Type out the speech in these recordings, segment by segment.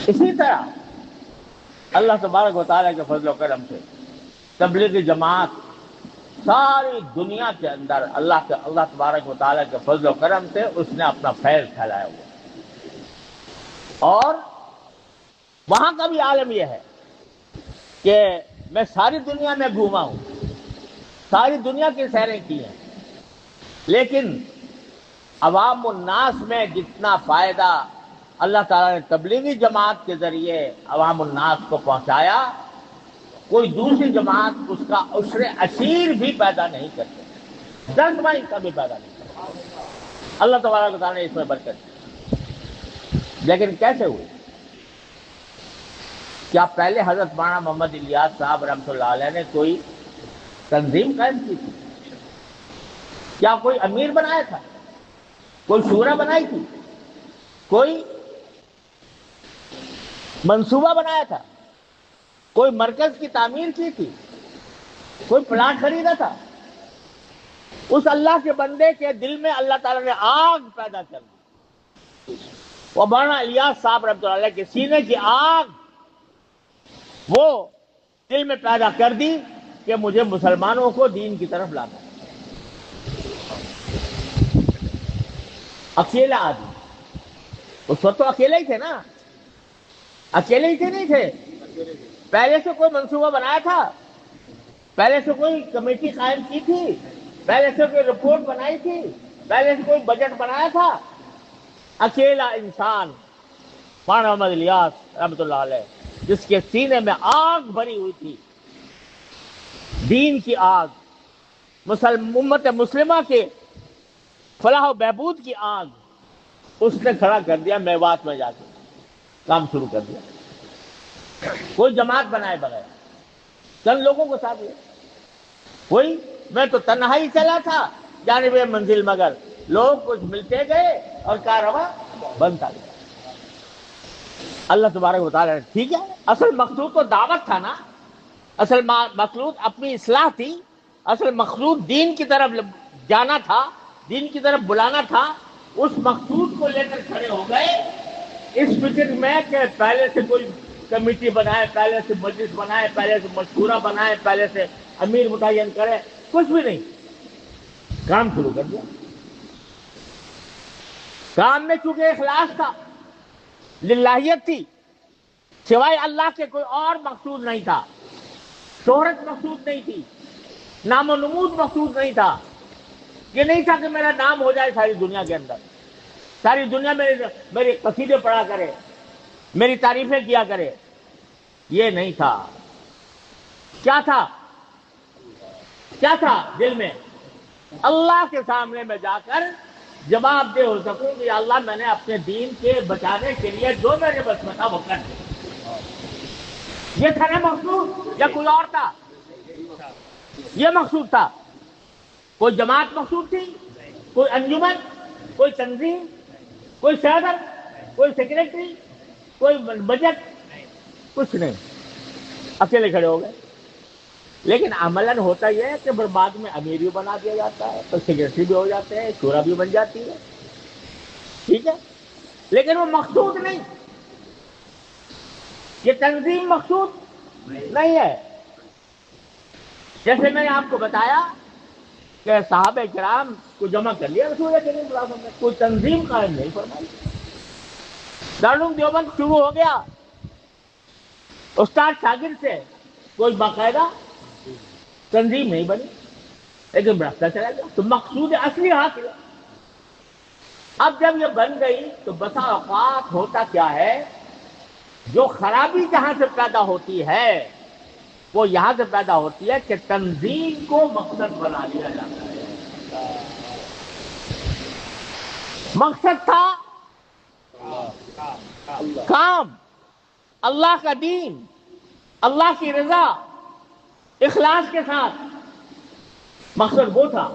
اسی طرح اللہ تبارک و تعالیٰ کے فضل و کرم سے تبلیغی جماعت ساری دنیا کے اندر اللہ تبارک و تعالیٰ کے فضل و کرم سے اس نے اپنا فیض پھیلایا ہوا، اور وہاں کا بھی عالم یہ ہے کہ میں ساری دنیا میں گھوما ہوں، ساری دنیا کی سیریں کی ہیں، لیکن عوام الناس میں جتنا فائدہ اللہ تعالیٰ نے تبلیغی جماعت کے ذریعے عوام الناس کو پہنچایا، کوئی دوسری جماعت اس کا عشر عشیر بھی پیدا نہیں کرتے، 10 کا بھی پیدا نہیں کرتے۔ اللہ تبارک و تعالیٰ نے اس میں برکت دی، لیکن کیسے ہوئی؟ کیا پہلے حضرت مولانا محمد الیاس صاحب رحمۃ اللہ علیہ نے کوئی تنظیم قائم کی تھی؟ کیا کوئی امیر بنایا تھا؟ کوئی شورا بنائی تھی؟ کوئی منصوبہ بنایا تھا؟ کوئی مرکز کی تعمیر کی تھی؟ کوئی پلاٹ خریدا تھا؟ اس اللہ کے بندے کے دل میں اللہ تعالیٰ نے آگ پیدا کر دی، وہ مولانا الیاس صاحب رحمۃ اللہ علیہ کے سینے کی آگ وہ دل میں پیدا کر دی کہ مجھے مسلمانوں کو دین کی طرف لانا ہے۔ اکیلا آدمی، اس وقت تو اکیلے ہی تھے نا، اکیلے ہی تھے نہیں تھے، پہلے سے کوئی منصوبہ بنایا تھا، پہلے سے کوئی کمیٹی قائم کی تھی، پہلے سے کوئی رپورٹ بنائی تھی، پہلے سے کوئی بجٹ بنایا تھا؟ اکیلا انسان مولانا محمد الیاس رحمۃ اللہ علیہ، جس کے سینے میں آگ بھری ہوئی تھی، دین کی آگ، امت مسلمہ کے فلاح و بہبود کی آگ، اس نے کھڑا کر دیا میوات میں جا کے، کام شروع کر دیا، کوئی جماعت بنائے بغیر، چند لوگوں کو ساتھ لیا، کوئی میں تو تنہائی چلا تھا جانب منزل، مگر لوگ کچھ ملتے گئے اور کارواں بنتا گیا۔ اللہ تبارک و تعالیٰ نے ٹھیک ہے، اصل مقصود تو دعوت تھا نا، اصل مقصود اپنی اصلاح تھی، اصل مقصود دین کی طرف جانا تھا، دین کی طرف بلانا تھا، اس مقصود کو لے کر کھڑے ہو گئے اس فکر میں کہ پہلے سے کوئی کمیٹی بنائے، پہلے سے مجلس بنائے، پہلے سے مشورہ بنائے، پہلے سے امیر متعین کرے، کچھ بھی نہیں، کام شروع کر دیا۔ کام میں چونکہ اخلاص تھا، للہیت تھی، سوائے اللہ کے کوئی اور مقصود نہیں تھا، شہرت مقصود نہیں تھی، نام و نمود مقصود نہیں تھا، یہ نہیں تھا کہ میرا نام ہو جائے ساری دنیا کے اندر، ساری دنیا میرے قصیدے پڑھا کرے، میری تعریفیں کیا کرے، یہ نہیں تھا۔ کیا تھا؟ کیا تھا دل میں؟ اللہ کے سامنے میں جا کر جواب دہ ہو سکوں کہ یا اللہ میں نے اپنے دین کے بچانے کے لیے جو میرے بس میں تھا وہ کر دیا۔ یہ تھا نا مقصود، یا کوئی اور تھا؟ یہ مقصود تھا۔ کوئی جماعت مقصود تھی؟ کوئی انجمن؟ کوئی تنظیم؟ کوئی صدر؟ کوئی سیکریٹری؟ کوئی بجٹ؟ کچھ نہیں، اکیلے کھڑے ہو گئے۔ لیکن عملاً ہوتا یہ ہے کہ بعد میں امیر بھی بنا دیا جاتا ہے، تو سیکریٹری بھی ہو جاتے ہیں، شورا بھی بن جاتی ہے، ٹھیک ہے، لیکن وہ مقصود نہیں، یہ تنظیم مقصود نہیں ہے۔ جیسے میں نے آپ کو بتایا کہ صحابہ کرام کو جمع کر لیا رسول کریم صلی اللہ علیہ وسلم نے، کوئی تنظیم قائم نہیں فرمائی۔ دارالعلوم دیوبند شروع ہو گیا استاد شاگرد سے، کوئی باقاعدہ تنظیم نہیں بنی، لیکن بڑھتا چلا گیا، تو مقصود اصلی حاصل ہے۔ اب جب یہ بن گئی تو بسا اوقات ہوتا کیا ہے، جو خرابی جہاں سے پیدا ہوتی ہے وہ یہاں سے پیدا ہوتی ہے کہ تنظیم کو مقصد بنا لیا جاتا ہے۔ مقصد تھا کام، اللہ کا دین، اللہ کی رضا، اخلاص کے ساتھ، مقصد وہ تھا۔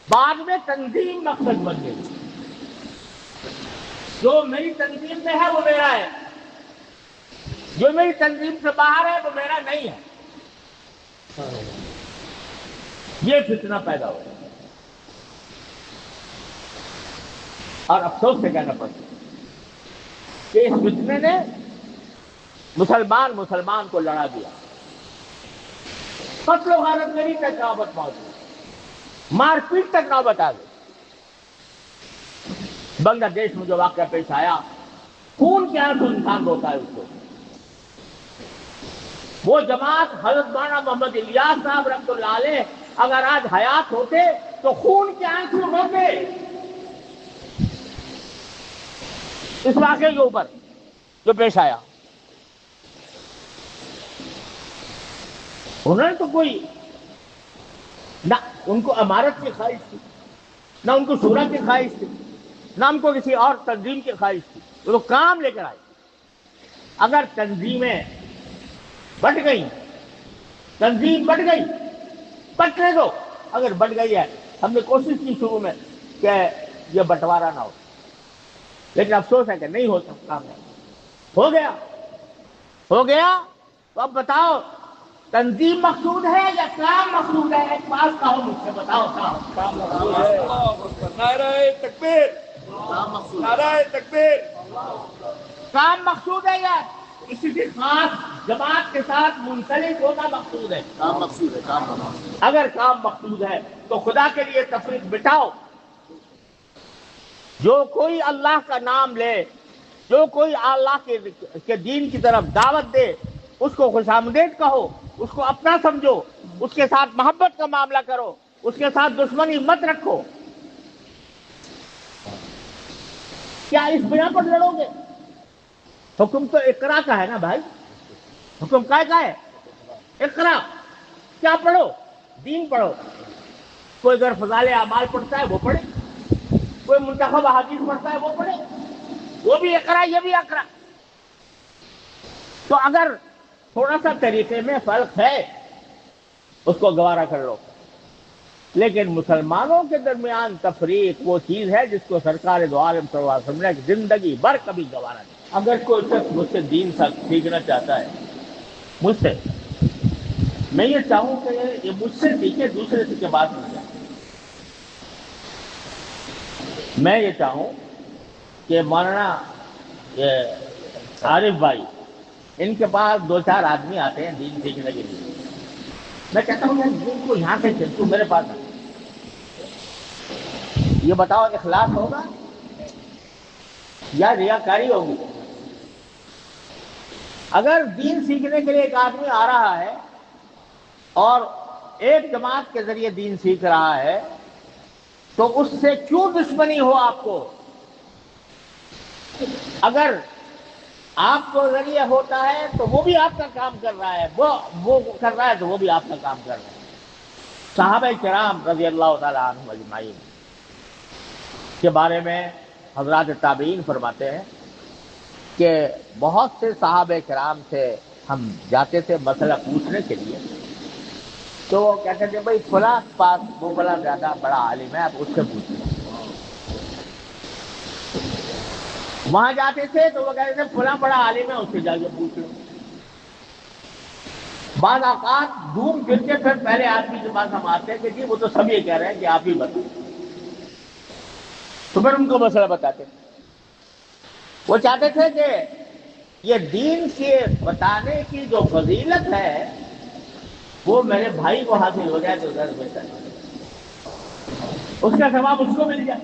بعد میں تنظیم مقصد بن گئی، جو میری تنظیم میں ہے وہ میرا ہے، جو میری تنظیم سے باہر ہے وہ میرا نہیں ہے، یہ فتنہ پیدا ہو گیا، اور افسوس سے کہنا پڑتا ہے کہ اس فتنے نے مسلمان کو لڑا دیا، قتل و غارت گری تک نوبت پہنچی، مار پیٹ تک نوبت آ گئی۔ بنگلہ دیش میں جو واقعہ پیش آیا، خون کے آنسو انسان روتا ہے اس کو۔ وہ جماعت حضرت مولانا محمد الیاس صاحب رحمۃ اللہ علیہ اگر آج حیات ہوتے تو خون کے آنسو روتے اس واقعے کے اوپر جو پیش آیا۔ انہوں نے تو کوئی نہ ان کو امارت کی خواہش تھی، نہ ان کو شورا کی خواہش تھی، نہ ان کو کسی اور تنظیم کی خواہش تھی، وہ کام لے کر آئے۔ اگر تنظیمیں بٹ گئی، تنظیم بٹ گئی، بٹنے دو۔ اگر بٹ گئی ہے، ہم نے کوشش کی شروع میں کہ یہ بٹوارا نہ ہو، لیکن افسوس ہے کہ نہیں ہو سکتا۔ ہو گیا تو اب بتاؤ تنظیم مقصود ہے یا کام مقصود ہے؟ ایک بات کہو مجھ سے، بتاؤ کام مقصود ہے۔ نعرہ تکبیر، نعرہ تکبیر۔ کام مقصود ہے یا کسی خاص جماعت کے ساتھ منسلک ہونا مقصود ہے؟ کام مقصود ہے، کام مقصود۔ اگر کام مقصود ہے تو خدا کے لیے تفریق بٹاؤ۔ جو کوئی اللہ کا نام لے، جو کوئی اللہ کے دین کی طرف دعوت دے، اس کو خوش آمدید کہو، اس کو اپنا سمجھو، اس کے ساتھ محبت کا معاملہ کرو، اس کے ساتھ دشمنی مت رکھو۔ کیا اس بنا پر لڑو گے؟ حکم تو اقرا کا ہے نا بھائی، حکم کا ہے اقرا۔ کیا پڑھو؟ دین پڑھو۔ کوئی اگر فضائل اعمال پڑھتا ہے وہ پڑھے، کوئی منتخب احادیث پڑھتا ہے وہ پڑھے، وہ بھی اقرا یہ بھی اقرا۔ تو اگر تھوڑا سا طریقے میں فرق ہے اس کو گوارا کر لو، لیکن مسلمانوں کے درمیان تفریق وہ چیز ہے جس کو سرکار دو عالم صلی اللہ علیہ وسلم نے زندگی بھر کبھی گوارا نہیں۔ اگر کوئی شخص مجھ سے دین سیکھنا چاہتا ہے، مجھ سے، میں یہ چاہوں کہ یہ مجھ سے سیکھے، دوسرے سے کے بعد نہیں جائے۔ میں یہ چاہوں کہ مولانا عارف بھائی، ان کے پاس 2-4 آدمی آتے ہیں دین سیکھنے کے لیے، میں کہتا ہوں یار دین کو یہاں سے تو میرے پاس آ، یہ بتاؤ اخلاص ہوگا یا ریاکاری ہوگی؟ اگر دین سیکھنے کے لیے ایک آدمی آ رہا ہے اور ایک جماعت کے ذریعے دین سیکھ رہا ہے تو اس سے کیوں دشمنی ہو آپ کو؟ اگر آپ کو ذریعہ ہوتا ہے تو وہ بھی آپ کا کام کر رہا ہے، وہ کر رہا ہے تو وہ بھی آپ کا کام کر رہا ہے۔ صحابہ کرام رضی اللہ تعالیٰ عنہم اجمعین کے بارے میں حضرات تابعین فرماتے ہیں کہ بہت سے صحابہ کرام سے ہم جاتے تھے مسئلہ پوچھنے کے لیے، تو وہ کہتے تھے بھائی فلاں پاس وہ بڑا زیادہ بڑا عالم ہے، آپ اس سے پوچھیں۔ وہاں جاتے تھے تو وہ کہتے تھے فلاں بڑا عالم ہے، اس سے جا کے پوچھ لو۔ بعض اوقات ڈھونڈ پھر کے پھر پہلے آدمی کے پاس ہم آتے ہیں کہ جی وہ تو سب یہ کہہ رہے ہیں کہ آپ ہی بتائیں، تو پھر ان کو مسئلہ بتاتے۔ وہ چاہتے تھے کہ یہ دین کے بتانے کی جو فضیلت ہے وہ میرے بھائی کو حاصل ہو جائے تو زیادہ بہتر ہے، اس کا ثواب اس کو مل جائے۔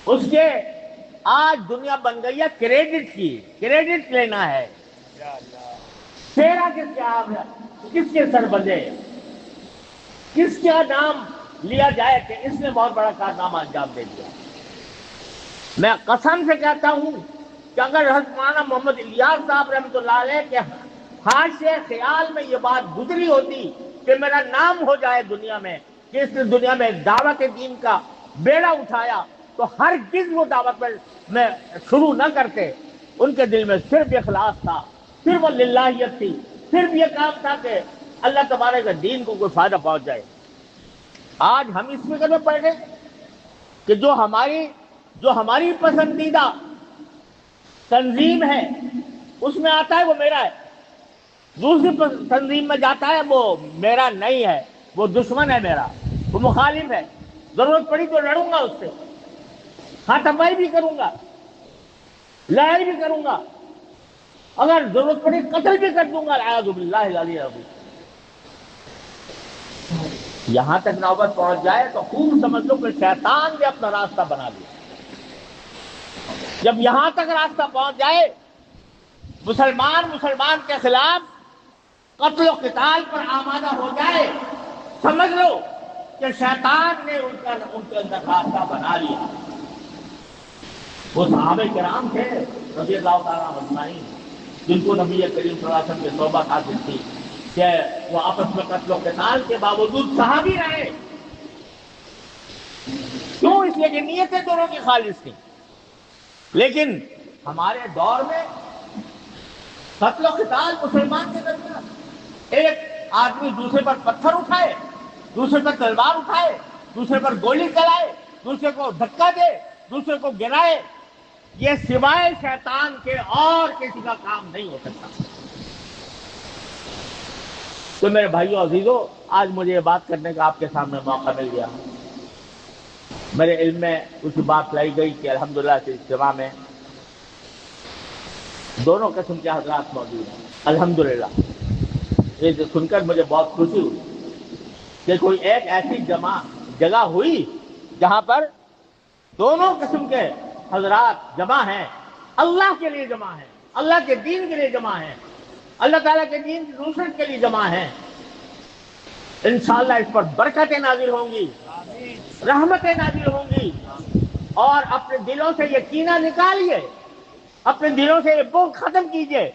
اس کے آج دنیا بن گئی ہے کریڈٹ کی، کریڈٹ لینا ہے، تیرا کس کے سر بندے، کس کا نام لیا جائے کہ اس نے بہت بڑا کارنامہ انجام دے دیا۔ میں قسم سے کہتا ہوں کہ اگر حضرت مولانا محمد الیاس صاحب رحمۃ اللہ علیہ کے حاشیے خیال میں یہ بات گزری ہوتی کہ میرا نام ہو جائے دنیا میں کہ اس نے دنیا میں دعوت دین کا بیڑا اٹھایا، تو ہرگز وہ دعوت میں شروع نہ کرتے۔ ان کے دل میں صرف اخلاص تھا، صرف للہیت تھی، صرف یہ کام تھا کہ اللہ تبارک کے دین کو کوئی فائدہ پہنچ جائے۔ آج ہم اس فکر میں پڑ گئے کہ جو ہماری پسندیدہ تنظیم ہے اس میں آتا ہے وہ میرا ہے، دوسری تنظیم میں جاتا ہے وہ میرا نہیں ہے، وہ دشمن ہے میرا، وہ مخالف ہے، ضرورت پڑی تو لڑوں گا اس سے، ہاتھ پائی بھی کروں گا، لڑائی بھی کروں گا، اگر ضرورت پڑی قتل بھی کر دوں گا، اعوذ باللہ العلی العظیم۔ یہاں تک نوبت پہنچ جائے تو خوب سمجھ لو کہ شیطان نے اپنا راستہ بنا لیا۔ جب یہاں تک راستہ پہنچ جائے، مسلمان کے خلاف قتل و قتال پر آمادہ ہو جائے، سمجھ لو کہ شیطان نے ان کے اندر راستہ بنا لیا۔ وہ صحابہ کرام تھے رضی اللہ تعالیٰ عنہ، جن کو نبی کریم صلی اللہ علیہ وسلم کی توبہ حاصل تھی کہ وہ آپس میں قتل و قتال کے باوجود صحابی رہے۔ کیوں؟ اس لیے کہ نیتیں دونوں کی خالص تھیں۔ لیکن ہمارے دور میں قتل و قتال مسلمان کے درمیان، ایک آدمی دوسرے پر پتھر اٹھائے، دوسرے پر تلوار اٹھائے، دوسرے پر گولی چلائے، دوسرے کو دھکا دے، دوسرے کو گرائے، یہ سوائے شیطان کے اور کسی کا کام نہیں ہو سکتا۔ تو میرے بھائیو عزیزو، آج مجھے یہ بات کرنے کا آپ کے سامنے موقع مل گیا۔ میرے علم میں کچھ بات لائی گئی کہ الحمدللہ اس اجتماع میں دونوں قسم کے حضرات موجود ہیں۔ الحمدللہ یہ سن کر مجھے بہت خوشی ہوئی کہ کوئی ایک ایسی جگہ ہوئی جہاں پر دونوں قسم کے حضرات جمع ہیں، اللہ کے لیے جمع ہیں، اللہ کے دین کے لیے جمع ہیں، اللہ تعالیٰ کے دین کی نصرت کے لیے جمع ہیں۔ انشاءاللہ اس پر برکتیں نازل ہوں گی، رحمتیں نازل ہوں گی، اور اپنے دلوں سے یہ کینہ نکالیے، اپنے دلوں سے یہ بغض ختم کیجئے،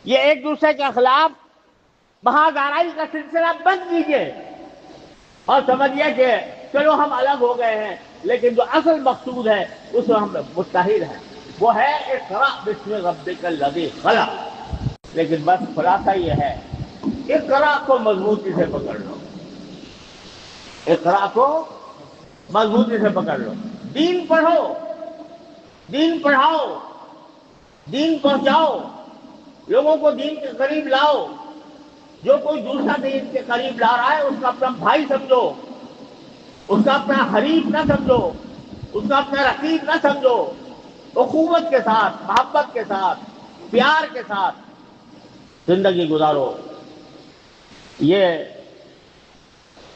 یہ ایک دوسرے کے خلاف محاذ آرائی کا سلسلہ بند کیجئے، اور سمجھیے کہ چلو ہم الگ ہو گئے ہیں، لیکن جو اصل مقصود ہے اس میں ہم متحد ہیں، وہ ہے اقرأ باسم ربک الذی خلق۔ لیکن بس خلاصہ یہ ہے، اقرأ کو مضبوطی سے پکڑ لو، اقرأ کو مضبوطی سے پکڑ لو، دین پڑھو، دین پڑھاؤ، دین پہنچاؤ، لوگوں کو دین کے قریب لاؤ۔ جو کوئی دوسرا دین کے قریب لا رہا ہے اس کا اپنا بھائی سمجھو، اس کا اپنا حریف نہ سمجھو، اس کا اپنا رقیب نہ سمجھو، اخوت کے ساتھ، محبت کے ساتھ، پیار کے ساتھ زندگی گزارو۔ یہ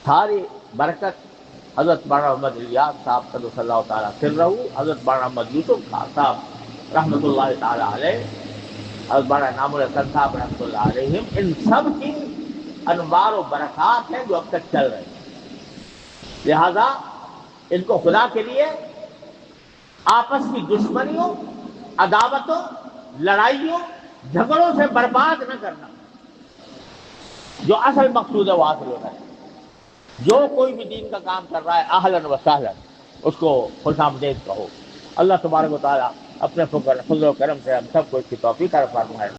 ساری برکت حضرت مولانا محمد الیاس صاحب قدس اللہ تعالیٰ سرہ، حضرت مولانا محمد یوسف خان صاحب رحمۃ اللہ تعالیٰ علیہ، حضرت مولانا انعام الحسن صاحب رحمۃ اللہ علیہم، ان سب کی انوار و برکات ہیں جو اب تک چل رہے ہیں۔ لہذا ان کو خدا کے لیے آپس کی دشمنیوں، عداوتوں، لڑائیوں، جھگڑوں سے برباد نہ کرنا۔ جو اصل مقصود ہے وہ حاصل ہونا ہے۔ جو کوئی بھی دین کا کام کر رہا ہے اہلاً و سہلاً اس کو خوش آمدید کہو۔ اللہ تبارک و تعالیٰ اپنے فضل و کرم سے ہم سب کو اس کی توفیق عطا فرمائے۔